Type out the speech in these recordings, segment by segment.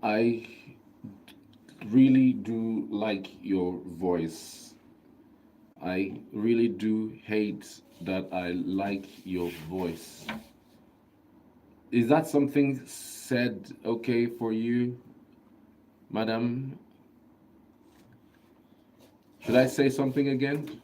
I really do like your voice. I really do hate that I like your voice. Is that something said okay for you, madam? Should I say something again?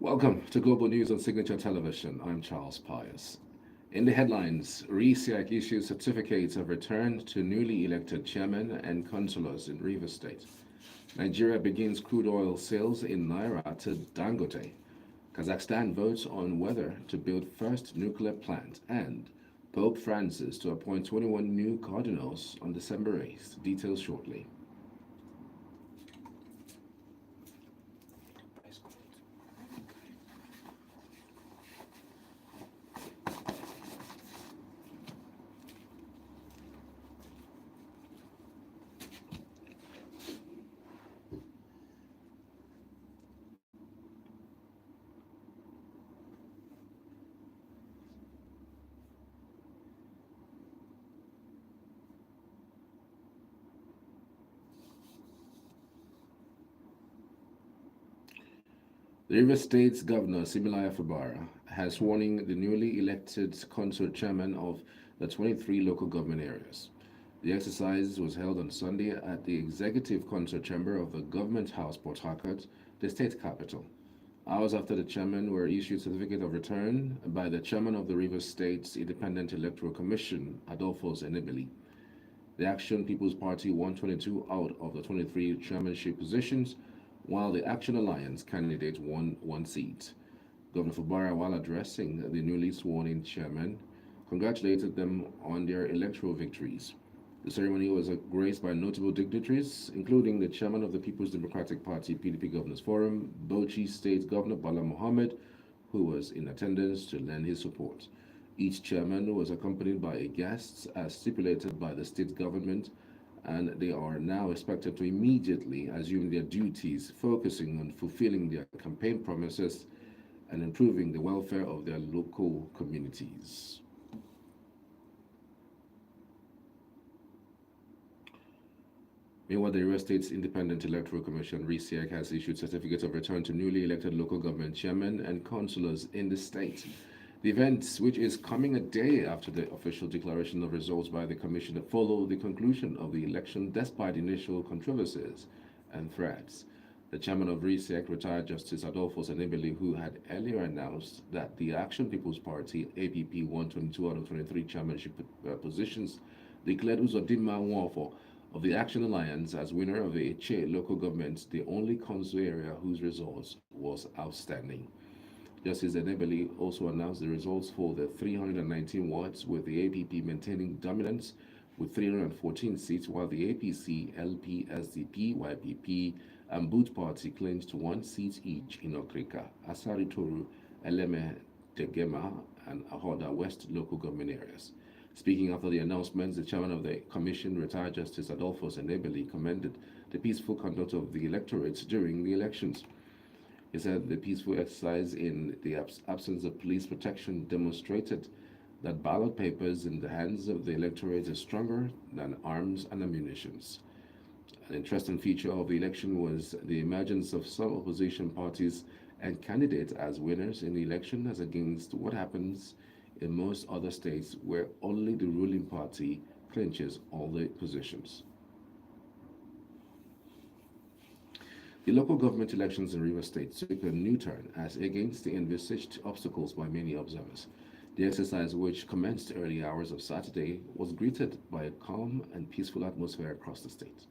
Welcome to Global News on Signature Television. I'm Charles Pius. In the headlines, RISIAC issues certificates of return to newly elected chairmen and councillors in Rivers State. Nigeria begins crude oil sales in Naira to Dangote. Kazakhstan votes on whether to build first nuclear plant. And Pope Francis to appoint 21 new cardinals on December 8th. Details shortly. The Rivers State's Governor, Similaya Fubara, has sworn the newly elected council chairman of the 23 local government areas. The exercise was held on Sunday at the Executive Council Chamber of the Government House, Port Harcourt, the state capital. Hours after the chairmen were issued certificate of return by the chairman of the Rivers State's Independent Electoral Commission, Adolphus Enebeli. The Action People's Party won 22 out of the 23 chairmanship positions, while the Action Alliance candidate won one seat. Governor Fubara, while addressing the newly sworn-in chairmen, congratulated them on their electoral victories. The ceremony was graced by notable dignitaries, including the chairman of the People's Democratic Party (PDP) Governors Forum, Bauchi State Governor Bala Mohammed, who was in attendance to lend his support. Each chairman was accompanied by a guest, as stipulated by the state government, and they are now expected to immediately assume their duties, focusing on fulfilling their campaign promises and improving the welfare of their local communities. Meanwhile, the Rivers State's Independent Electoral Commission, RISIAC, has issued certificates of return to newly elected local government chairmen and councillors in the state. The event, which is coming a day after the official declaration of results by the Commission, followed the conclusion of the election despite initial controversies and threats. The chairman of RISEC, retired Justice Adolphus Enebeli, who had earlier announced that the Action People's Party (APP) won 22 out of 23 chairmanship positions, declared Uzodinma Nwafo of the Action Alliance as winner of the Che local government, the only council area whose results was outstanding. Justice Enebeli also announced the results for the 319 wards, with the APP maintaining dominance with 314 seats, while the APC, LP, SDP, YPP, and Boot Party clinched one seat each in Okrika, Asari Toru, Eleme, Degema, and Ahoda West local government areas. Speaking after the announcements, the chairman of the commission, retired Justice Adolphus Enebeli, commended the peaceful conduct of the electorate during the elections. He said the peaceful exercise in the absence of police protection demonstrated that ballot papers in the hands of the electorate is stronger than arms and ammunition. An interesting feature of the election was the emergence of some opposition parties and candidates as winners in the election, as against what happens in most other states where only the ruling party clinches all the positions. The local government elections in Rivers State took a new turn as against the envisaged obstacles by many observers. The exercise, which commenced early hours of Saturday, was greeted by a calm and peaceful atmosphere across the state.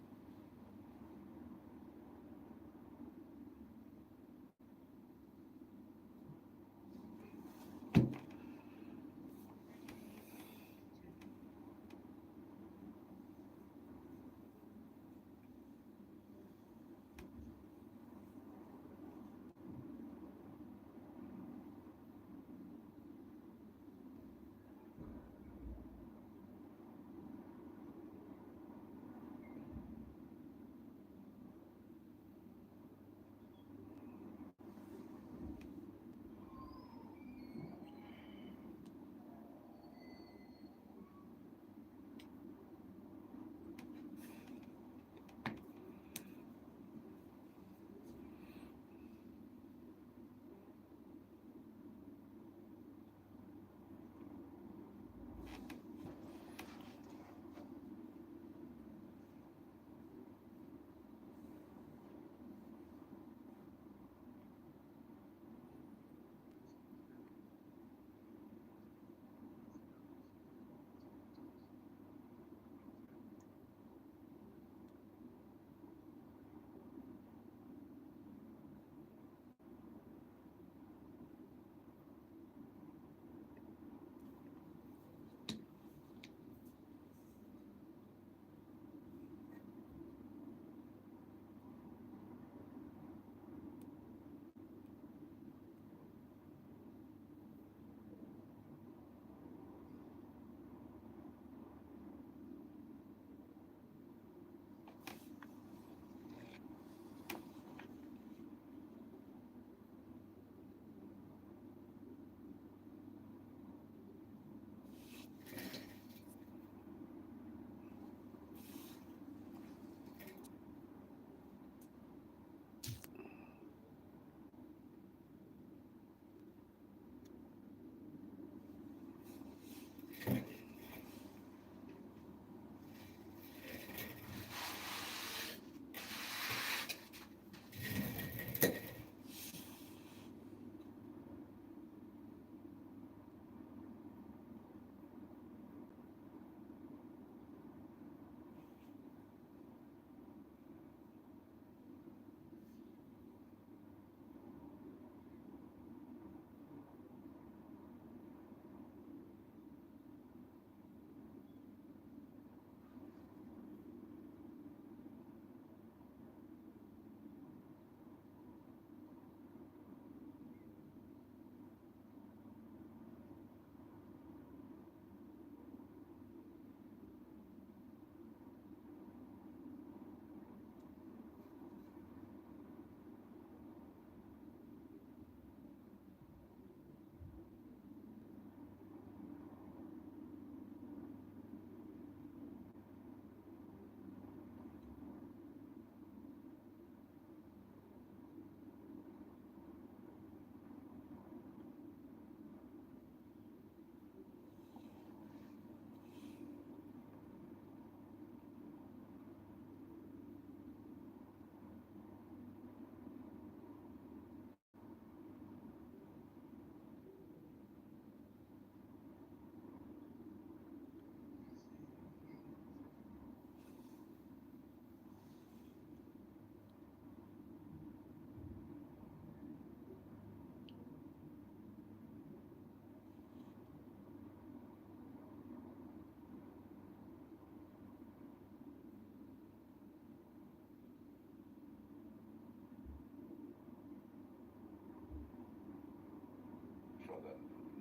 For that,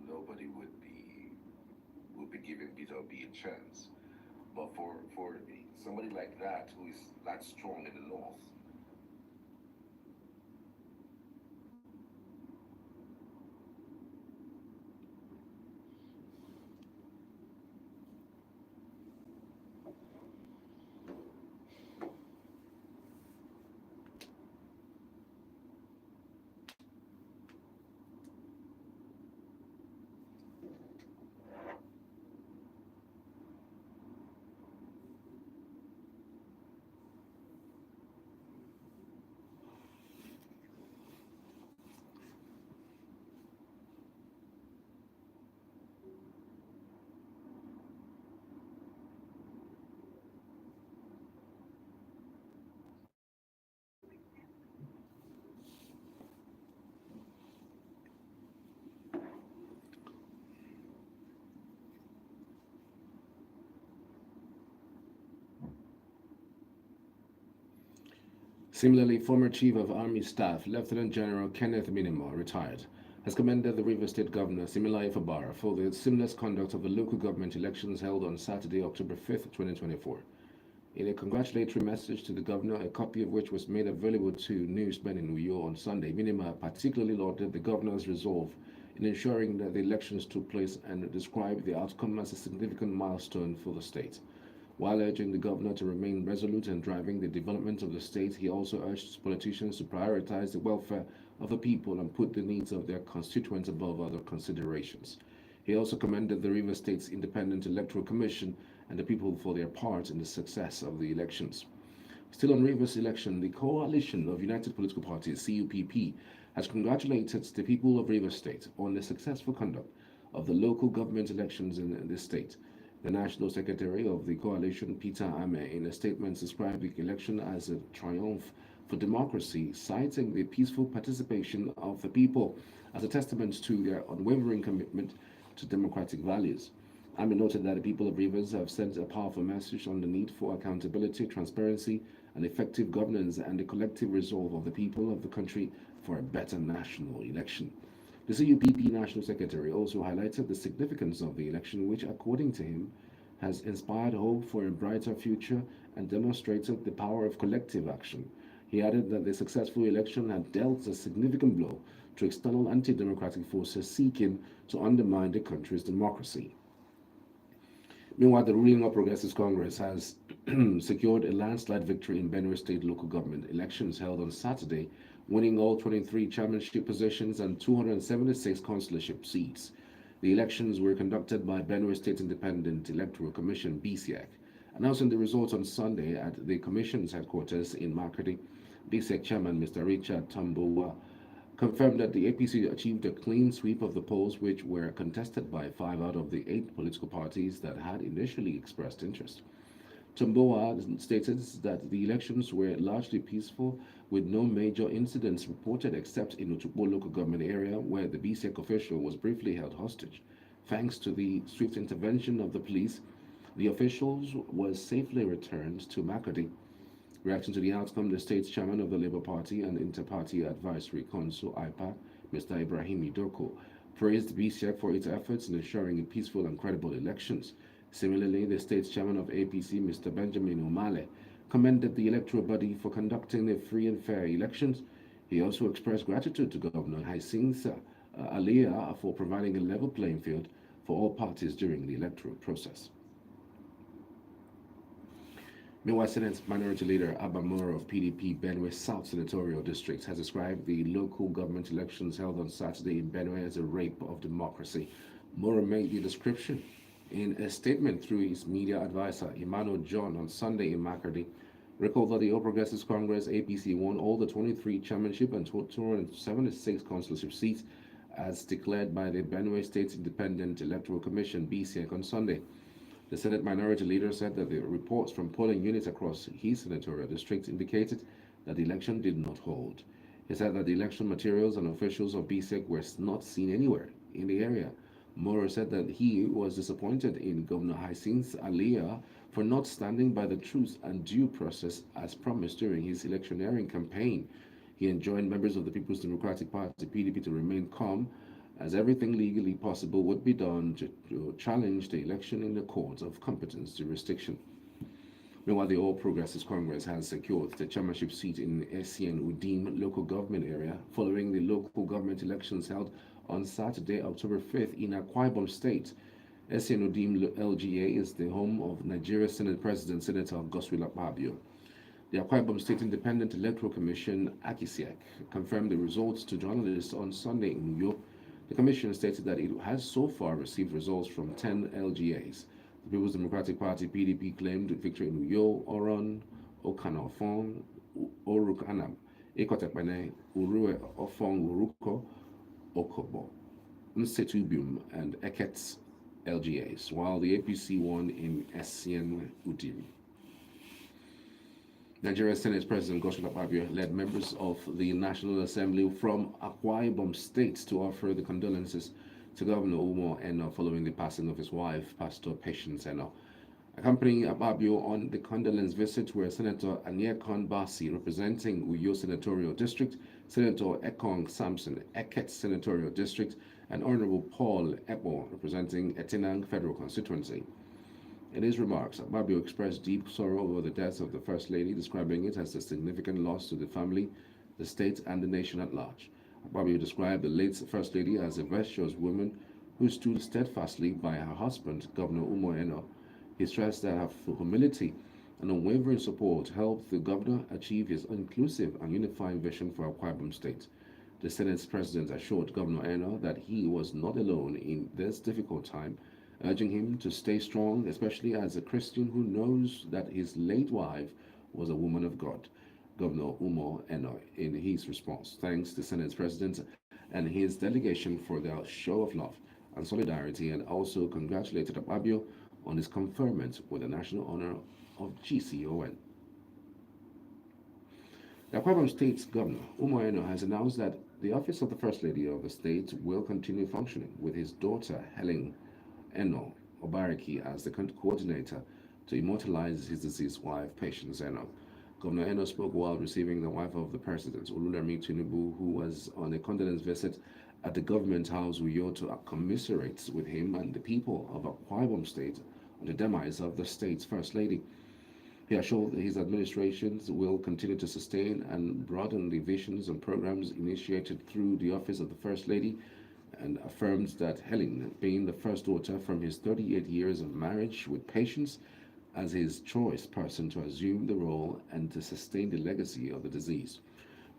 nobody would be giving Peter B a chance. But for somebody like that who is that strong in the north, Similarly, former Chief of Army Staff Lieutenant General Kenneth Minimo, retired, has commended the Rivers State Governor Similai Fubara for the seamless conduct of the local government elections held on Saturday, October 5th, 2024. In a congratulatory message to the governor, a copy of which was made available to newsmen in Uyo on Sunday, Minima particularly lauded the governor's resolve in ensuring that the elections took place and described the outcome as a significant milestone for the state. While urging the governor to remain resolute in driving the development of the state, he also urged politicians to prioritize the welfare of the people and put the needs of their constituents above other considerations. He also commended the Rivers State's Independent Electoral Commission and the people for their part in the success of the elections. Still on Rivers election, the Coalition of United Political Parties, CUPP, has congratulated the people of Rivers State on the successful conduct of the local government elections in this state. The National Secretary of the coalition, Peter Ame, in a statement described the election as a triumph for democracy, citing the peaceful participation of the people as a testament to their unwavering commitment to democratic values. Ame noted that the people of Rivers have sent a powerful message on the need for accountability, transparency, and effective governance and the collective resolve of the people of the country for a better national election. The CUPP National Secretary also highlighted the significance of the election, which, according to him, has inspired hope for a brighter future and demonstrated the power of collective action. He added that the successful election had dealt a significant blow to external anti-democratic forces seeking to undermine the country's democracy. Meanwhile, the ruling All Progressives Congress has secured a landslide victory in Benue State local government elections held on Saturday, winning all 23 chairmanship positions and 276 councillorship seats. The elections were conducted by Benue State Independent Electoral Commission (BCEC). Announcing the results on Sunday at the Commission's headquarters in Makati, BCEC Chairman Mr. Richard Tambowa confirmed that the APC achieved a clean sweep of the polls, which were contested by 5 out of the 8 political parties that had initially expressed interest. Tambowa stated that the elections were largely peaceful, with no major incidents reported except in Otukbo local government area, where the BCEC official was briefly held hostage. Thanks to the swift intervention of the police, the officials was safely returned to Makati. Reacting to the outcome, the state's chairman of the Labour Party and Inter-Party Advisory Council (IPA), Mr. Ibrahim Idoko, praised BCEC for its efforts in ensuring peaceful and credible elections. Similarly, the state's chairman of APC, Mr. Benjamin Omale, commended the electoral body for conducting a free and fair elections. He also expressed gratitude to Governor Hyacinth Alia for providing a level playing field for all parties during the electoral process. Meanwhile, Senate Minority Leader Abba Moro of PDP Benue South Senatorial District has described the local government elections held on Saturday in Benue as a rape of democracy. Moro made the description in a statement through his media advisor, Emmanuel John, on Sunday in Makati. Recall that the All Progressives Congress (APC) won all the 23 chairmanship and 276 councillorship seats as declared by the Benue State Independent Electoral Commission (BCEC) on Sunday. The Senate Minority Leader said that the reports from polling units across his senatorial district indicated that the election did not hold. He said that the election materials and officials of BCEC were not seen anywhere in the area. Moro said that he was disappointed in Governor Hyacinth Alia for not standing by the truth and due process as promised during his electioneering campaign. He enjoined members of the People's Democratic Party (PDP) to remain calm, as everything legally possible would be done to challenge the election in the court of competence jurisdiction. Meanwhile, the All Progressives Congress has secured the chairmanship seat in Essien Udim local government area following the local government elections held on Saturday, October 5th in Akwa Ibom State. Essien Udim LGA is the home of Nigeria's Senate President Senator Godswill Akpabio. The Akwa Ibom State Independent Electoral Commission (AKISEC) confirmed the results to journalists on Sunday in Uyo. The Commission stated that it has so far received results from 10 LGAs. The People's Democratic Party (PDP) claimed victory in Uyo, Oron, Okanofon, Orukanam, Ekotekpene, Urue Ofong Uruko, Okobo, Nsetubium, and Ekets LGAs, while the APC won in Essien Udim. Nigeria Senate President Godswill Akpabio led members of the National Assembly from Akwa Ibom State to offer the condolences to Governor Umo Eno following the passing of his wife, Pastor Patience Eno. Accompanying Ababio on the condolence visit were Senator Aniekon Basi, representing Uyo Senatorial District, Senator Ekong Samson, Eket Senatorial District, and Honorable Paul Ebo, representing Etinang Federal Constituency. In his remarks, Ababio expressed deep sorrow over the death of the First Lady, describing it as a significant loss to the family, the state, and the nation at large. Ababio described the late First Lady as a virtuous woman who stood steadfastly by her husband, Governor Umoeno. He stressed that her humility and unwavering support helped the governor achieve his inclusive and unifying vision for Akwa Ibom State. The Senate's president assured Governor Eno that he was not alone in this difficult time, urging him to stay strong, especially as a Christian who knows that his late wife was a woman of God. Governor Umo Eno, in his response, thanks the Senate's president and his delegation for their show of love and solidarity, and also congratulated Ababio on his conferment with the national honor of GCON. The Akwa Ibom State's governor, Umo Eno, has announced that the office of the First Lady of the state will continue functioning with his daughter, Helen Eno Obariki, as the coordinator to immortalize his deceased wife, Patience Eno. Governor Eno spoke while receiving the wife of the president, Olulemi Tinubu, who was on a condolence visit at the government house Uyo to commiserate with him and the people of Akwa Ibom State on the demise of the state's First Lady. He assured that his administrations will continue to sustain and broaden the visions and programs initiated through the office of the First Lady, and affirmed that Helen, being the first daughter from his 38 years of marriage with Patience, as his choice person to assume the role and to sustain the legacy of the disease.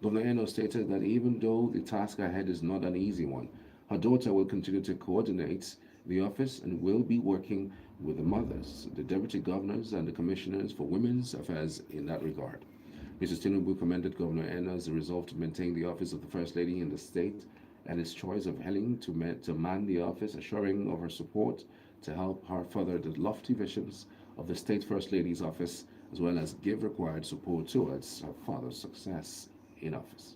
Governor Eno stated that even though the task ahead is not an easy one, her daughter will continue to coordinate the office and will be working with the mothers, the deputy governors, and the commissioners for women's affairs in that regard. Mrs. Tinubu commended Governor Eno's resolve to maintain the office of the First Lady in the state and his choice of Helen to man the office, assuring of her support to help her further the lofty visions of the state First Lady's office, as well as give required support towards her father's success in office.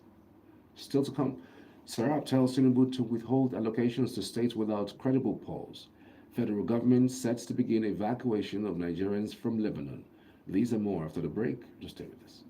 Still to come, Sarab tells Tinubu to withhold allocations to states without credible polls. Federal government sets to begin evacuation of Nigerians from Lebanon. These and more after the break. Just stay with us.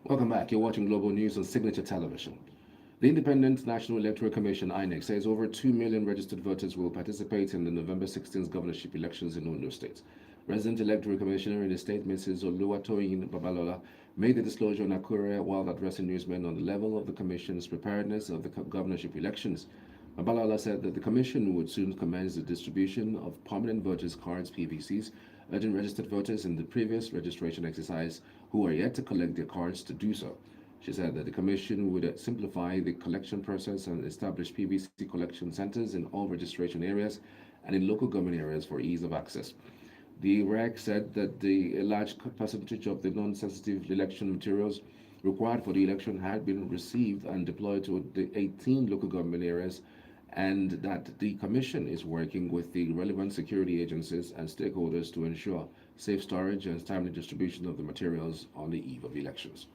Welcome back. You're watching Global News on Signature Television. The Independent National Electoral Commission (INEC) says over 2 million registered voters will participate in the November 16th governorship elections in Ondo State. Resident Electoral Commissioner in the state, Mrs. Oluwatoyin Babalola, made the disclosure on Akure while addressing newsmen on the level of the Commission's preparedness of the governorship elections. Babalola said that the Commission would soon commence the distribution of permanent voters' cards (PVCs), urging registered voters in the previous registration exercise who are yet to collect their cards to do so. She said that the Commission would simplify the collection process and establish PVC collection centers in all registration areas and in local government areas for ease of access. The REC said that a large percentage of the non-sensitive election materials required for the election had been received and deployed to the 18 local government areas, and that the Commission is working with the relevant security agencies and stakeholders to ensure safe storage and timely distribution of the materials on the eve of elections.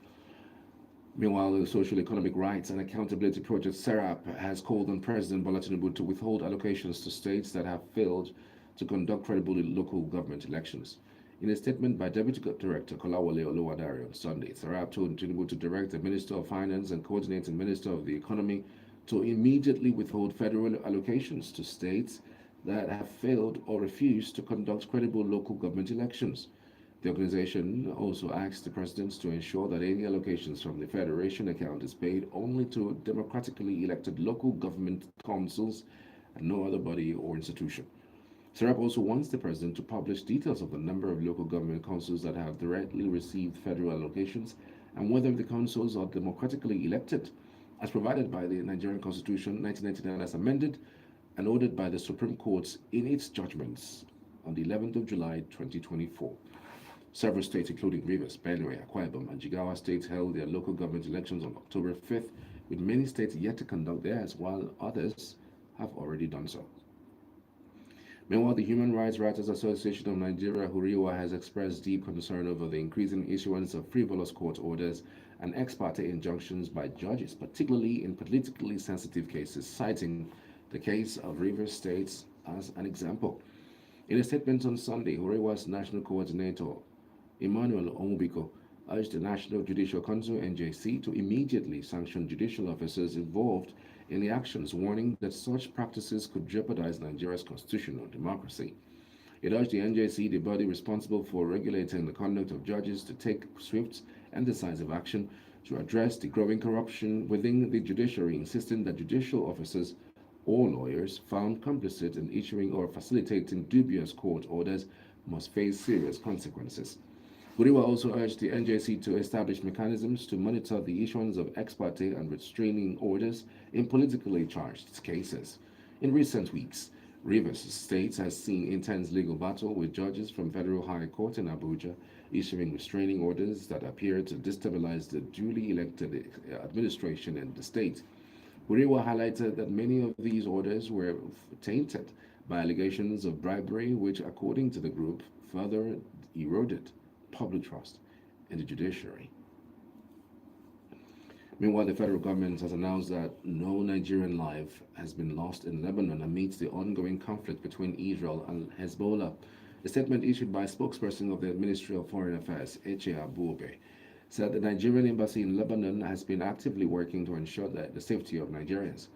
Meanwhile, the Social Economic Rights and Accountability Project (SERAP) has called on President Bola Tinubu to withhold allocations to states that have failed to conduct credible local government elections. In a statement by Deputy Director Kolawole Oluwadare on Sunday, SERAP told Tinubu to direct the Minister of Finance and coordinating Minister of the Economy to immediately withhold federal allocations to states that have failed or refused to conduct credible local government elections. The organization also asked the president to ensure that any allocations from the Federation account is paid only to democratically elected local government councils and no other body or institution. Serap also wants the president to publish details of the number of local government councils that have directly received federal allocations and whether the councils are democratically elected, as provided by the Nigerian Constitution 1999 as amended and ordered by the Supreme Court in its judgments on the 11th of July 2024. Several states, including Rivers, Benue, Akwa Ibom, and Jigawa states, held their local government elections on October 5th, with many states yet to conduct theirs, while others have already done so. Meanwhile, the Human Rights Writers Association of Nigeria, Huriwa, has expressed deep concern over the increasing issuance of frivolous court orders and ex parte injunctions by judges, particularly in politically sensitive cases, citing the case of Rivers State as an example. In a statement on Sunday, Huriwa's national coordinator, Emmanuel Omubiko, urged the National Judicial Council (NJC) to immediately sanction judicial officers involved in the actions, warning that such practices could jeopardize Nigeria's constitutional democracy. It urged the NJC, the body responsible for regulating the conduct of judges, to take swift and decisive action to address the growing corruption within the judiciary, insisting that judicial officers or lawyers found complicit in issuing or facilitating dubious court orders must face serious consequences. Guriwa also urged the NJC to establish mechanisms to monitor the issuance of ex parte and restraining orders in politically charged cases. In recent weeks, Rivers State has seen intense legal battle with judges from Federal High Court in Abuja issuing restraining orders that appear to destabilize the duly elected administration in the state. Guriwa highlighted that many of these orders were tainted by allegations of bribery, which, according to the group, further eroded public trust in the judiciary. Meanwhile, the federal government has announced that no Nigerian life has been lost in Lebanon amidst the ongoing conflict between Israel and Hezbollah. A statement issued by a spokesperson of the Ministry of Foreign Affairs, Eche Abuobe, said the Nigerian embassy in Lebanon has been actively working to ensure that the safety of Nigerians.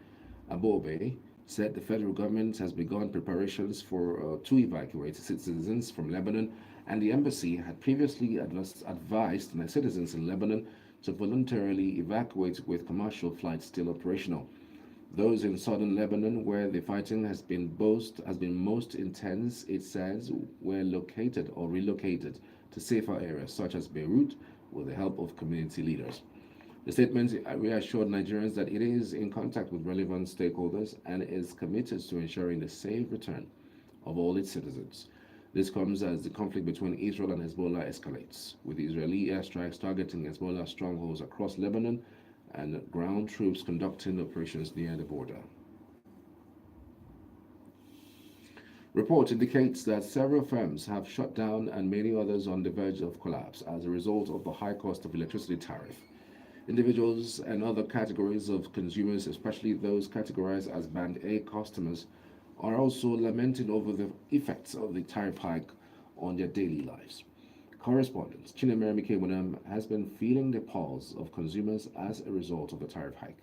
Abuobe said the federal government has begun preparations to evacuate citizens from Lebanon, and the embassy had previously advised citizens in Lebanon to voluntarily evacuate with commercial flights still operational. Those in southern Lebanon, where the fighting has been most intense, it says, were located or relocated to safer areas such as Beirut with the help of community leaders. The statement reassured Nigerians that it is in contact with relevant stakeholders and is committed to ensuring the safe return of all its citizens. This comes as the conflict between Israel and Hezbollah escalates, with Israeli airstrikes targeting Hezbollah strongholds across Lebanon and ground troops conducting operations near the border. Report indicates that several firms have shut down and many others on the verge of collapse as a result of the high cost of electricity tariff. Individuals and other categories of consumers, especially those categorized as Band A customers, are also lamenting over the effects of the tariff hike on their daily lives. Correspondent Chinemere Mikemunam has been feeling the pulse of consumers as a result of the tariff hike.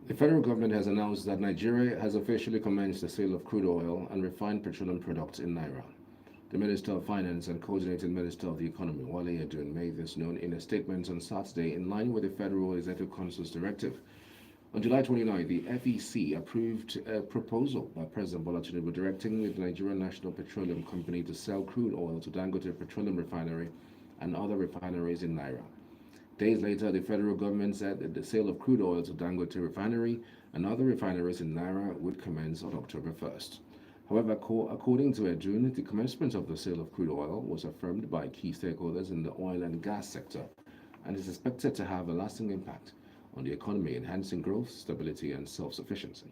The federal government has announced that Nigeria has officially commenced the sale of crude oil and refined petroleum products in Naira. The Minister of Finance and Coordinating Minister of the Economy, Wale Edun, made this known in a statement on Saturday in line with the Federal Executive Council's directive. On July 29, the FEC approved a proposal by President Bola Tinubu directing the Nigerian National Petroleum Company to sell crude oil to Dangote Petroleum Refinery and other refineries in Naira. Days later, the federal government said that the sale of crude oil to Dangote Refinery and other refineries in Naira would commence on October 1st. However, according to Edun, the commencement of the sale of crude oil was affirmed by key stakeholders in the oil and gas sector and is expected to have a lasting impact on the economy, enhancing growth, stability, and self-sufficiency.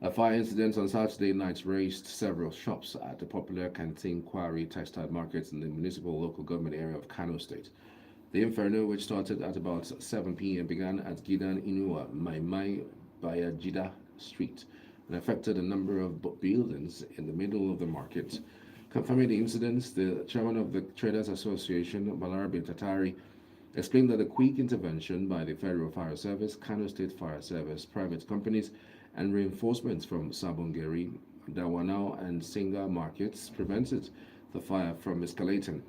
A fire incident on Saturday night razed several shops at the popular Canteen Quarry textile market in the municipal local government area of Kano State. The inferno, which started at about 7 p.m., began at Gidan Inua Maimai Bayajida Street and affected a number of buildings in the middle of the market. Confirming the incidents, the chairman of the Traders Association, Balarabe Tatari, explained that the quick intervention by the Federal Fire Service, Kano State Fire Service, private companies, and reinforcements from Sabongeri, Dawanau, and Singa markets prevented the fire from escalating.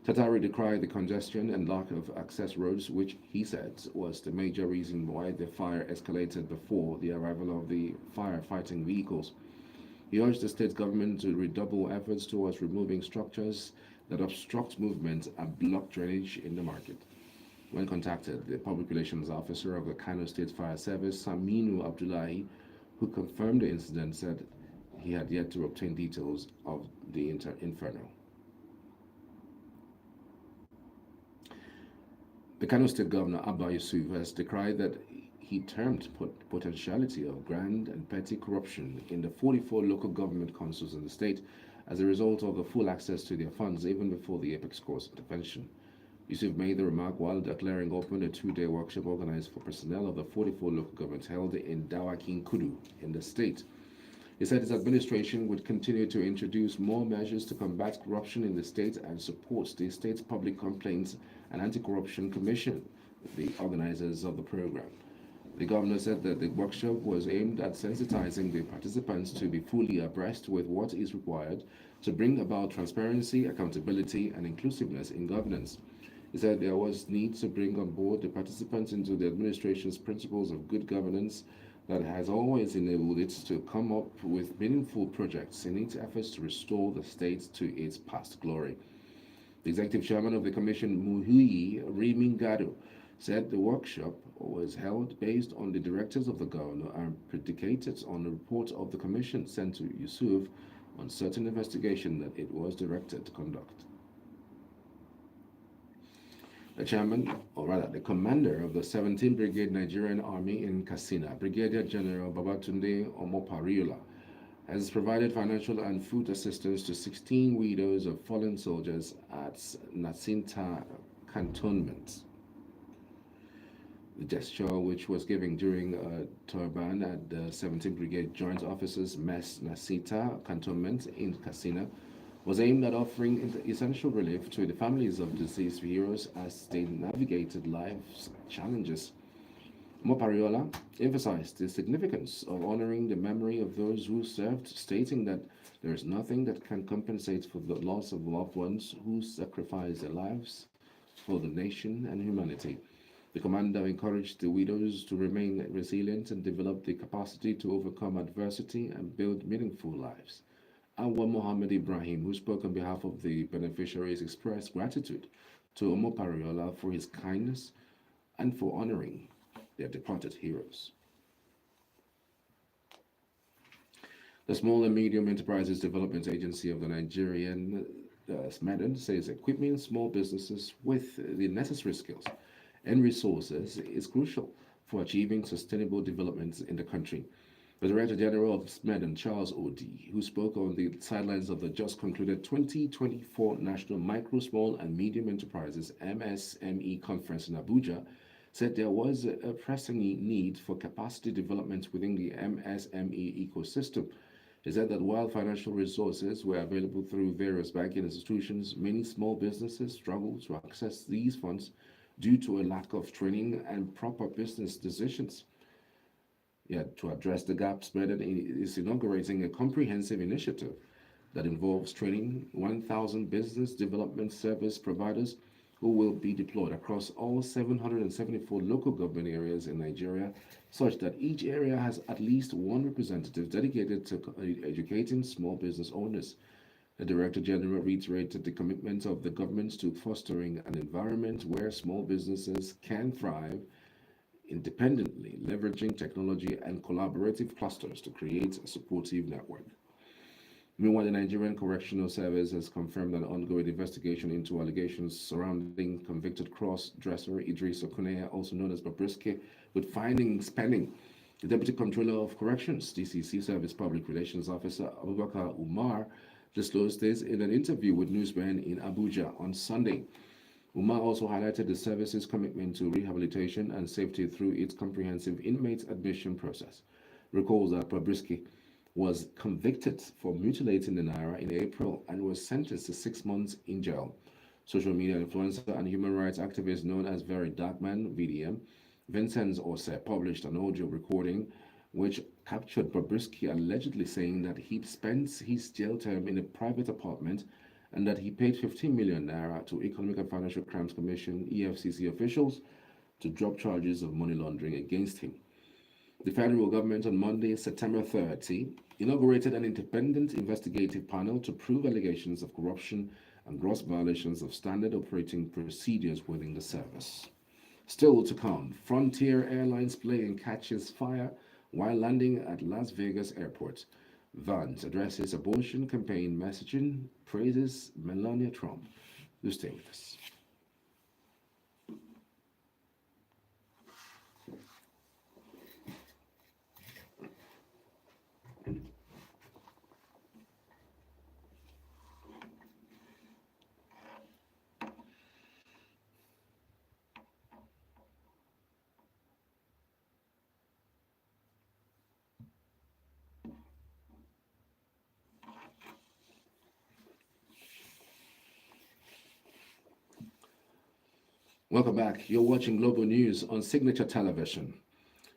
Tatari decried the congestion and lack of access roads, which he said was the major reason why the fire escalated before the arrival of the firefighting vehicles. He urged the state government to redouble efforts towards removing structures that obstruct movement and block drainage in the market. When contacted, the public relations officer of the Kano State Fire Service, Saminu Abdullahi, who confirmed the incident, said he had yet to obtain details of the inferno. The Kano State Governor, Abba Yusuf, has decried that he termed potentiality of grand and petty corruption in the 44 local government councils in the state as a result of the full access to their funds even before the Apex Court's intervention. Yusuf made the remark while declaring open a two-day workshop organized for personnel of the 44 local governments held in Dawakin Kudu in the state. He said his administration would continue to introduce more measures to combat corruption in the state and support the state's Public Complaints and Anti-Corruption Commission, the organizers of the program. The governor said that the workshop was aimed at sensitizing the participants to be fully abreast with what is required to bring about transparency, accountability, and inclusiveness in governance. He said there was need to bring on board the participants into the administration's principles of good governance that has always enabled it to come up with meaningful projects in its efforts to restore the state to its past glory. The executive chairman of the commission, Muhui Rimingado, said the workshop was held based on the directives of the governor and predicated on the report of the commission sent to Yusuf on certain investigation that it was directed to conduct. The chairman, or rather the commander of the 17th Brigade Nigerian Army in Katsina, Brigadier General Babatunde Omopariola, has provided financial and food assistance to 16 widows of fallen soldiers at Natsinta Cantonment. The gesture, which was given during a turban at the 17th Brigade Joint Officers Mess Nasita Cantonment in Katsina, was aimed at offering essential relief to the families of deceased heroes as they navigated life's challenges. Mopariola emphasized the significance of honoring the memory of those who served, stating that there is nothing that can compensate for the loss of loved ones who sacrificed their lives for the nation and humanity. The commander encouraged the widows to remain resilient and develop the capacity to overcome adversity and build meaningful lives. Anwar Mohammed Ibrahim, who spoke on behalf of the beneficiaries, expressed gratitude to Omo Pariola for his kindness and for honoring their departed heroes. The Small and Medium Enterprises Development Agency of the Nigerian SMEDEN says equipping small businesses with the necessary skills and resources is crucial for achieving sustainable development in the country. The Director General of SMEDEN, Charles Odi, who spoke on the sidelines of the just concluded 2024 National Micro, Small and Medium Enterprises MSME Conference in Abuja, said there was a pressing need for capacity development within the MSME ecosystem. He said that while financial resources were available through various banking institutions, many small businesses struggle to access these funds due to a lack of training and proper business decisions. Yet, to address the gaps, Biden is inaugurating a comprehensive initiative that involves training 1,000 business development service providers who will be deployed across all 774 local government areas in Nigeria, such that each area has at least one representative dedicated to educating small business owners. The Director General reiterated the commitment of the government to fostering an environment where small businesses can thrive independently, leveraging technology and collaborative clusters to create a supportive network. Meanwhile, the Nigerian Correctional Service has confirmed an ongoing investigation into allegations surrounding convicted cross-dresser Idris Okuneye, also known as Bobrisky, with findings pending. The Deputy Controller of Corrections, DCC Service Public Relations Officer Abubakar Umar, disclosed this in an interview with newsmen in Abuja on Sunday. Umar also highlighted the service's commitment to rehabilitation and safety through its comprehensive inmate admission process. Recalls that Bobrisky was convicted for mutilating the naira in April and was sentenced to 6 months in jail. Social media influencer and human rights activist known as Very Darkman (VDM), Vincent Ose, published an audio recording which captured Bobrisky allegedly saying that he spent his jail term in a private apartment and that he paid 15 million naira to Economic and Financial Crimes Commission (EFCC) officials to drop charges of money laundering against him. The federal government on Monday, September 30, inaugurated an independent investigative panel to prove allegations of corruption and gross violations of standard operating procedures within the service. Still to come, Frontier Airlines plane catches fire while landing at Las Vegas Airport. Vance addresses abortion campaign messaging, praises Melania Trump. You stay with us. Welcome back. You're watching Global News on Signature Television.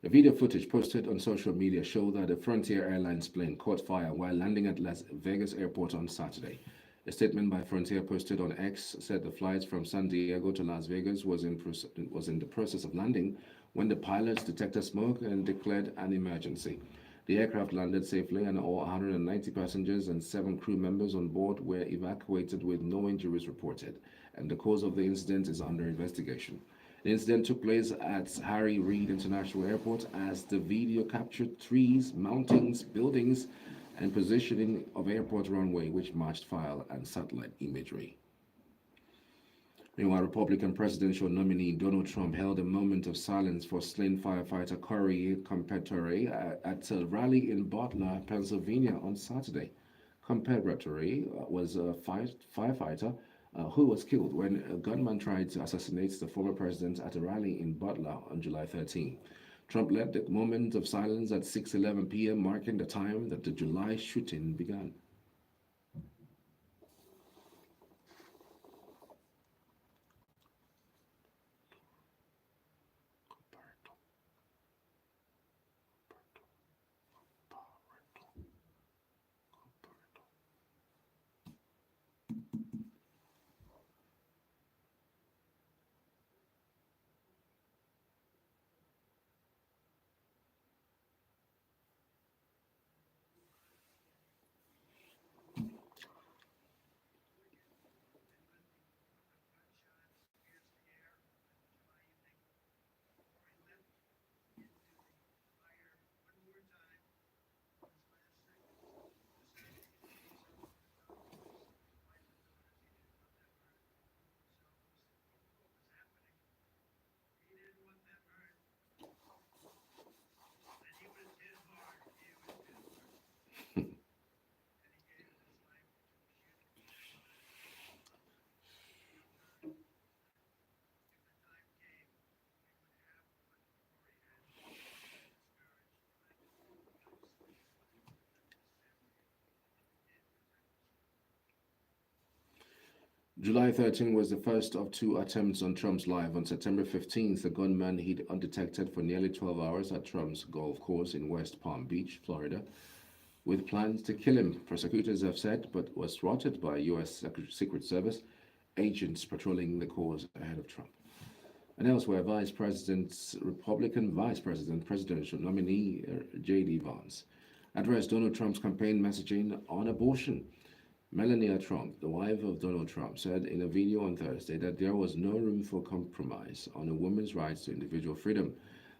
A video footage posted on social media showed that a Frontier Airlines plane caught fire while landing at Las Vegas Airport on Saturday. A statement by Frontier posted on X said the flight from San Diego to Las Vegas was in the process of landing when the pilots detected smoke and declared an emergency. The aircraft landed safely and all 190 passengers and 7 crew members on board were evacuated with no injuries reported, and the cause of the incident is under investigation. The incident took place at Harry Reid International Airport as the video captured trees, mountains, buildings, and positioning of airport runway, which matched file and satellite imagery. Meanwhile, Republican presidential nominee Donald Trump held a moment of silence for slain firefighter Corey Competore at a rally in Butler, Pennsylvania on Saturday. Competore was a firefighter who was killed when a gunman tried to assassinate the former president at a rally in Butler on July 13. Trump led the moment of silence at 6:11 p.m., marking the time that the July shooting began. July 13 was the first of two attempts on Trump's life. On September 15th, the gunman hid undetected for nearly 12 hours at Trump's golf course in West Palm Beach, Florida, with plans to kill him, prosecutors have said, but was thwarted by U.S. Secret Service agents patrolling the course ahead of Trump. And elsewhere, Republican Vice President, presidential nominee J.D. Vance addressed Donald Trump's campaign messaging on abortion. Melania Trump, the wife of Donald Trump, said in a video on Thursday that there was no room for compromise on a woman's rights to individual freedom.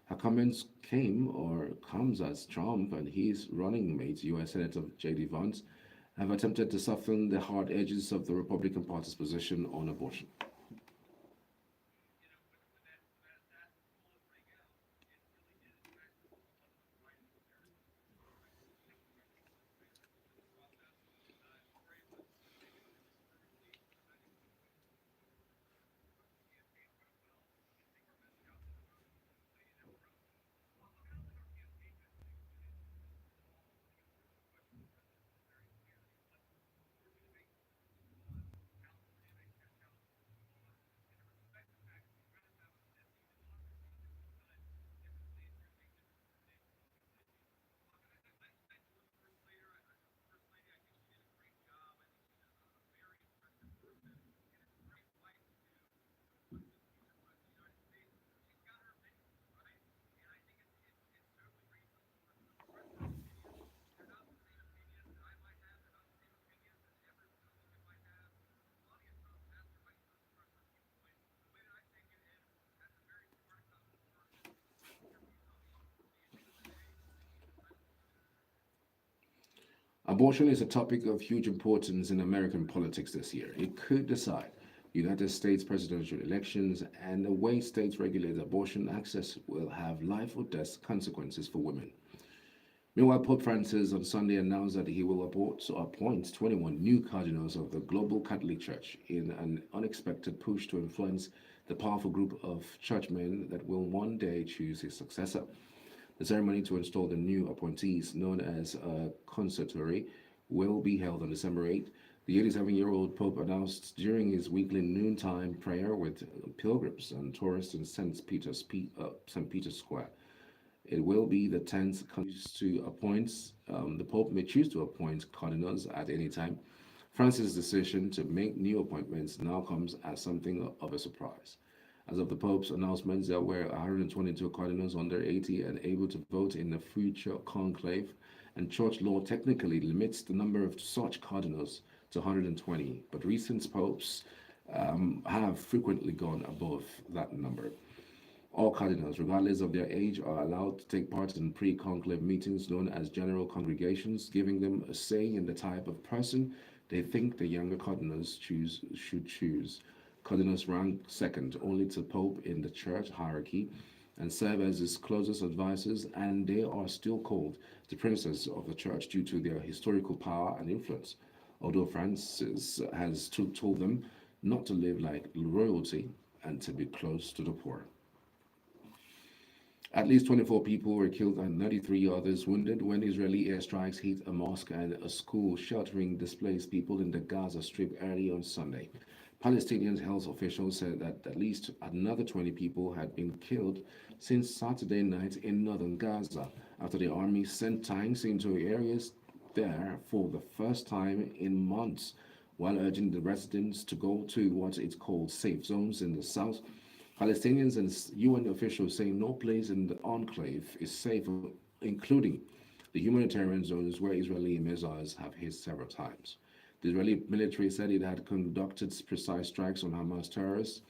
Her comments comes as Trump and his running mate, U.S. Senator J.D. Vance, have attempted to soften the hard edges of the Republican Party's position on abortion. Abortion is a topic of huge importance in American politics this year. It could decide United States presidential elections, and the way states regulate abortion access will have life or death consequences for women. Meanwhile, Pope Francis on Sunday announced that he will appoint 21 new cardinals of the global Catholic Church in an unexpected push to influence the powerful group of churchmen that will one day choose his successor. The ceremony to install the new appointees, known as a consistory, will be held on December 8th. The 87-year-old Pope announced during his weekly noontime prayer with pilgrims and tourists in St. Peter's Square. It will be the 10th to appoint. The Pope may choose to appoint cardinals at any time. Francis' decision to make new appointments now comes as something of a surprise. As of the Pope's announcement, there were 122 cardinals under 80 and able to vote in the future conclave, and church law technically limits the number of such cardinals to 120, but recent popes have frequently gone above that number. All cardinals, regardless of their age, are allowed to take part in pre-conclave meetings known as general congregations, giving them a say in the type of person they think the younger cardinals should choose. Cardinals rank second only to Pope in the church hierarchy and serve as his closest advisors, and they are still called the princes of the church due to their historical power and influence. Although Francis has told them not to live like royalty and to be close to the poor. At least 24 people were killed and 93 others wounded when Israeli airstrikes hit a mosque and a school sheltering displaced people in the Gaza Strip early on Sunday. Palestinian health officials said that at least another 20 people had been killed since Saturday night in northern Gaza after the army sent tanks into areas there for the first time in months, while urging the residents to go to what it called safe zones in the south. Palestinians and UN officials say no place in the enclave is safe, including the humanitarian zones where Israeli missiles have hit several times. The Israeli military said it had conducted precise strikes on Hamas terrorists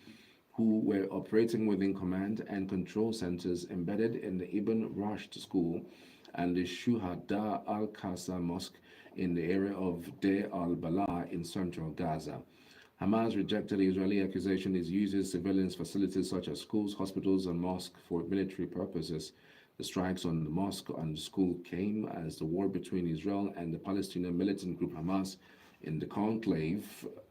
who were operating within command and control centers embedded in the Ibn Rushd school and the Shuhada al-Qasa mosque in the area of Deir al-Balah in central Gaza. Hamas rejected the Israeli accusation it uses civilians' facilities such as schools, hospitals, and mosques for military purposes. The strikes on the mosque and the school came as the war between Israel and the Palestinian militant group Hamas in the conclave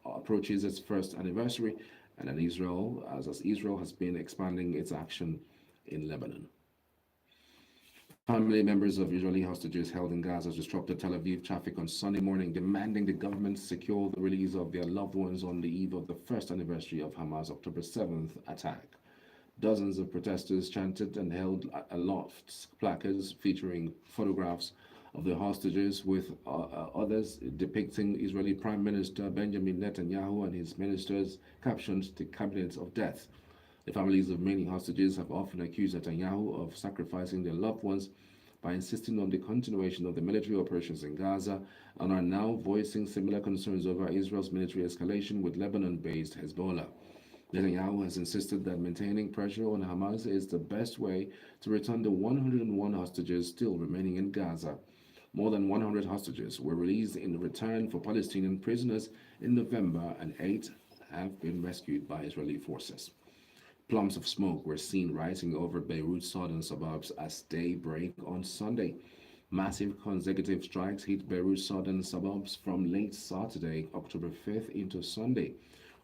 approaches its first anniversary, and as Israel has been expanding its action in Lebanon. Family members of Israeli hostages held in Gaza disrupted Tel Aviv traffic on Sunday morning, demanding the government secure the release of their loved ones on the eve of the first anniversary of Hamas' October 7th attack. Dozens of protesters chanted and held aloft placards featuring photographs of the hostages, with others depicting Israeli Prime Minister Benjamin Netanyahu and his ministers captioned "the Cabinet of Death." The families of many hostages have often accused Netanyahu of sacrificing their loved ones by insisting on the continuation of the military operations in Gaza, and are now voicing similar concerns over Israel's military escalation with Lebanon-based Hezbollah. Netanyahu has insisted that maintaining pressure on Hamas is the best way to return the 101 hostages still remaining in Gaza. More than 100 hostages were released in return for Palestinian prisoners in November, and 8 have been rescued by Israeli forces. Plumes of smoke were seen rising over Beirut's southern suburbs as day broke on Sunday. Massive consecutive strikes hit Beirut's southern suburbs from late Saturday, October 5th, into Sunday.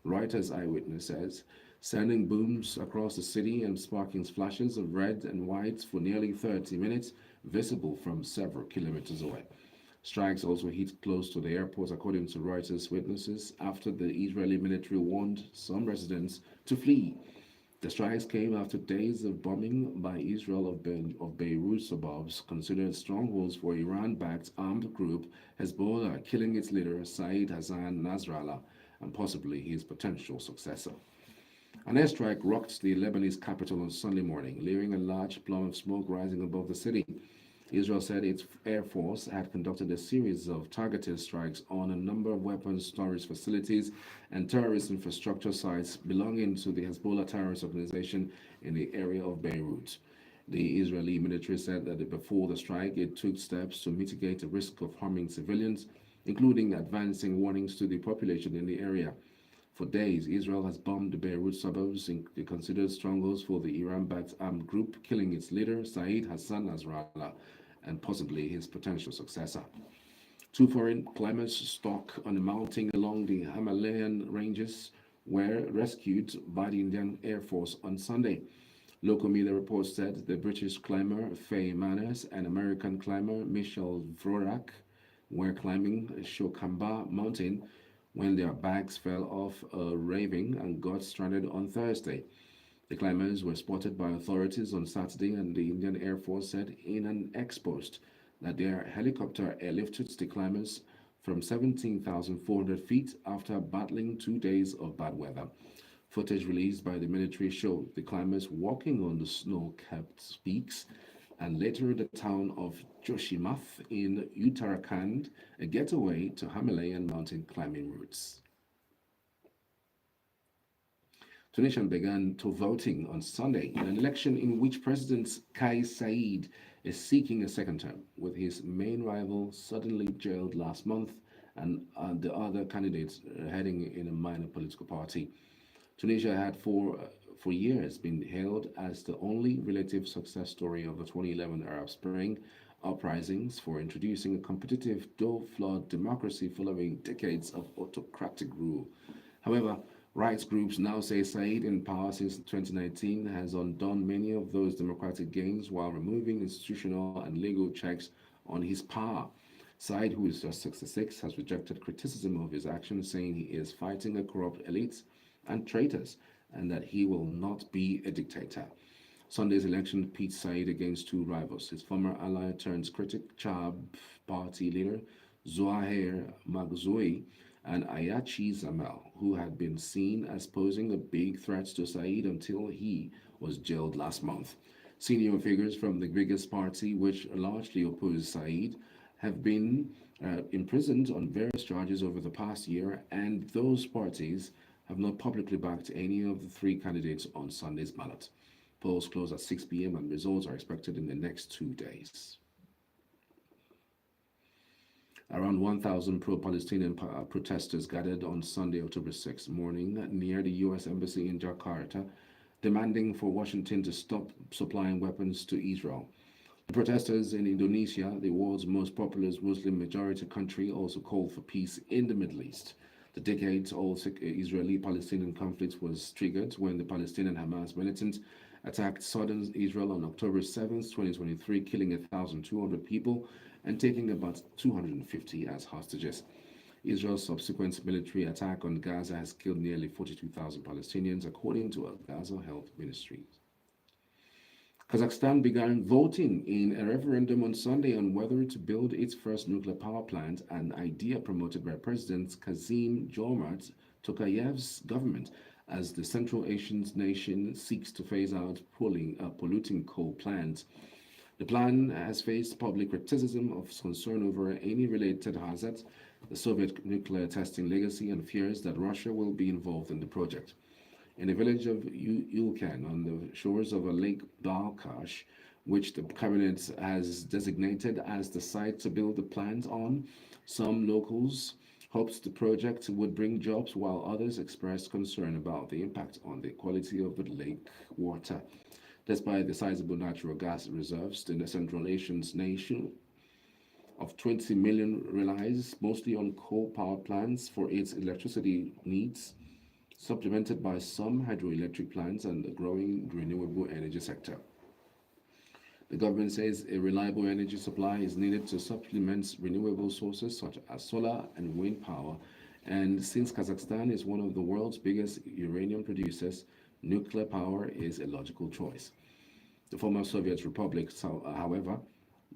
Reuters eyewitnesses sending booms across the city and sparking flashes of red and white for nearly 30 minutes, visible from several kilometers away. Strikes also hit close to the airport, according to Reuters witnesses, after the Israeli military warned some residents to flee. The strikes came after days of bombing by Israel of Beirut suburbs, considered strongholds for Iran-backed armed group Hezbollah, killing its leader Saeed Hassan Nasrallah and possibly his potential successor. An airstrike rocked the Lebanese capital on Sunday morning, leaving a large plume of smoke rising above the city. Israel said its Air Force had conducted a series of targeted strikes on a number of weapons storage facilities and terrorist infrastructure sites belonging to the Hezbollah terrorist organization in the area of Beirut. The Israeli military said that before the strike, it took steps to mitigate the risk of harming civilians, including advancing warnings to the population in the area. For days, Israel has bombed the Beirut suburbs, considered strongholds for the Iran-backed armed group, killing its leader, Saeed Hassan Nasrallah, and possibly his potential successor. Two foreign climbers stuck on a mountain along the Himalayan ranges were rescued by the Indian Air Force on Sunday. Local media reports said the British climber Faye Manners and American climber Michelle Vrorak were climbing Shokamba Mountain when their bags fell off a raving and got stranded on Thursday. The climbers were spotted by authorities on Saturday, and the Indian Air Force said in an ex-post that their helicopter airlifted the climbers from 17,400 feet after battling 2 days of bad weather. Footage released by the military showed the climbers walking on the snow-capped peaks and later the town of Joshimath in Uttarakhand, a getaway to Himalayan mountain climbing routes. Tunisia began to voting on Sunday in an election in which President Kais Saied is seeking a second term, with his main rival suddenly jailed last month and the other candidates heading in a minor political party. Tunisia had for years been hailed as the only relative success story of the 2011 Arab Spring uprisings for introducing a competitive, though flawed democracy following decades of autocratic rule. However, rights groups now say Said, in power since 2019, has undone many of those democratic gains while removing institutional and legal checks on his power. Said, who is just 66, has rejected criticism of his actions, saying he is fighting a corrupt elite and traitors, and that he will not be a dictator. Sunday's election pits Said against two rivals, his former ally turned critic, Chab party leader Zouhair Maghzoui, and Ayachi Zamel, who had been seen as posing a big threat to Said until he was jailed last month. Senior figures from the biggest party, which largely opposed Said, have been imprisoned on various charges over the past year, and those parties have not publicly backed any of the three candidates on Sunday's ballot. Polls close at 6 p.m. and results are expected in the next 2 days. Around 1,000 pro-Palestinian protesters gathered on Sunday, October 6th morning near the U.S. Embassy in Jakarta, demanding for Washington to stop supplying weapons to Israel. The protesters in Indonesia, the world's most populous Muslim-majority country, also called for peace in the Middle East. The decades-old Israeli-Palestinian conflict was triggered when the Palestinian Hamas militants attacked southern Israel on October 7th, 2023, killing 1,200 people and taking about 250 as hostages. Israel's subsequent military attack on Gaza has killed nearly 42,000 Palestinians, according to a Gaza Health Ministry. Kazakhstan began voting in a referendum on Sunday on whether to build its first nuclear power plant, an idea promoted by President Kassym-Jomart Tokayev's government as the Central Asian nation seeks to phase out polluting coal plants. The plan has faced public criticism of concern over any related hazards, the Soviet nuclear testing legacy, and fears that Russia will be involved in the project. In the village of Yulkan on the shores of a Lake Balkhash, which the cabinet has designated as the site to build the plant on, some locals hoped the project would bring jobs, while others expressed concern about the impact on the quality of the lake water. Despite the sizable natural gas reserves in the Central Asian nation of 20 million relies mostly on coal power plants for its electricity needs, supplemented by some hydroelectric plants and the growing renewable energy sector. The government says a reliable energy supply is needed to supplement renewable sources such as solar and wind power, and since Kazakhstan is one of the world's biggest uranium producers, nuclear power is a logical choice. The former Soviet Republic, however,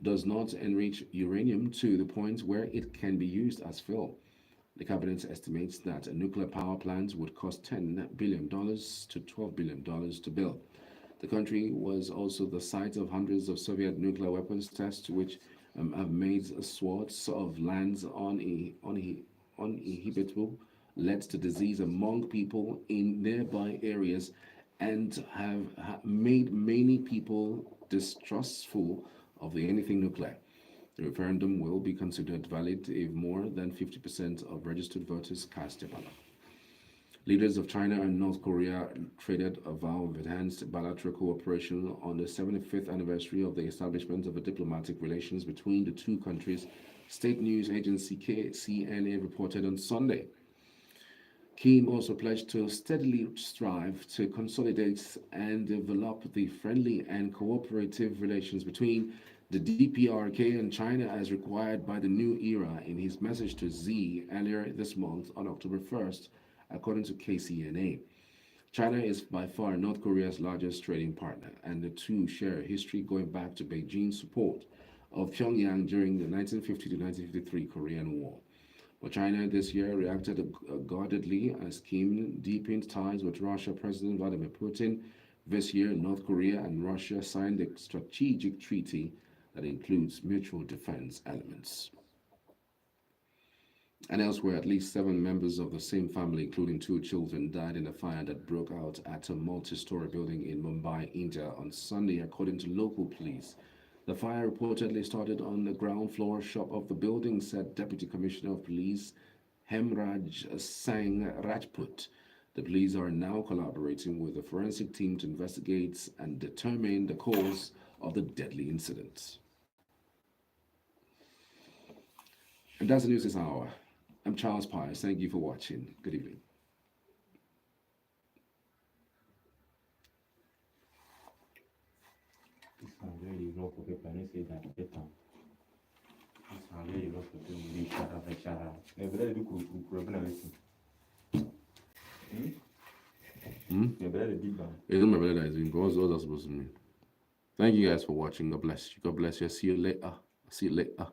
does not enrich uranium to the point where it can be used as fuel. The cabinet estimates that a nuclear power plant would cost $10 billion to $12 billion to build. The country was also the site of hundreds of Soviet nuclear weapons tests, which have made swaths of lands uninhabitable, led to disease among people in nearby areas, and have made many people distrustful of anything nuclear. The referendum will be considered valid if more than 50% of registered voters cast their ballot. Leaders of China and North Korea traded a vow of enhanced bilateral cooperation on the 75th anniversary of the establishment of diplomatic relations between the two countries, state news agency KCNA reported on Sunday. Kim also pledged to steadily strive to consolidate and develop the friendly and cooperative relations between the DPRK and China as required by the new era in his message to Xi earlier this month on October 1st, according to KCNA. China is by far North Korea's largest trading partner, and the two share a history going back to Beijing's support of Pyongyang during the 1950 to 1953 Korean War. But China this year reacted guardedly as Kim deepened ties with Russia President Vladimir Putin. This year, North Korea and Russia signed a strategic treaty that includes mutual defense elements. And elsewhere, at least 7 members of the same family, including 2 children, died in a fire that broke out at a multi-story building in Mumbai, India on Sunday, according to local police. The fire reportedly started on the ground floor shop of the building, said Deputy Commissioner of Police Hemraj Singh Rajput. The police are now collaborating with the forensic team to investigate and determine the cause of the deadly incident. And that's the news this hour. I'm Charles Pius. Thank you for watching. Good evening. It's my brother that is doing. What's that supposed to mean? Thank you guys for watching. God bless you. God bless you. See you later.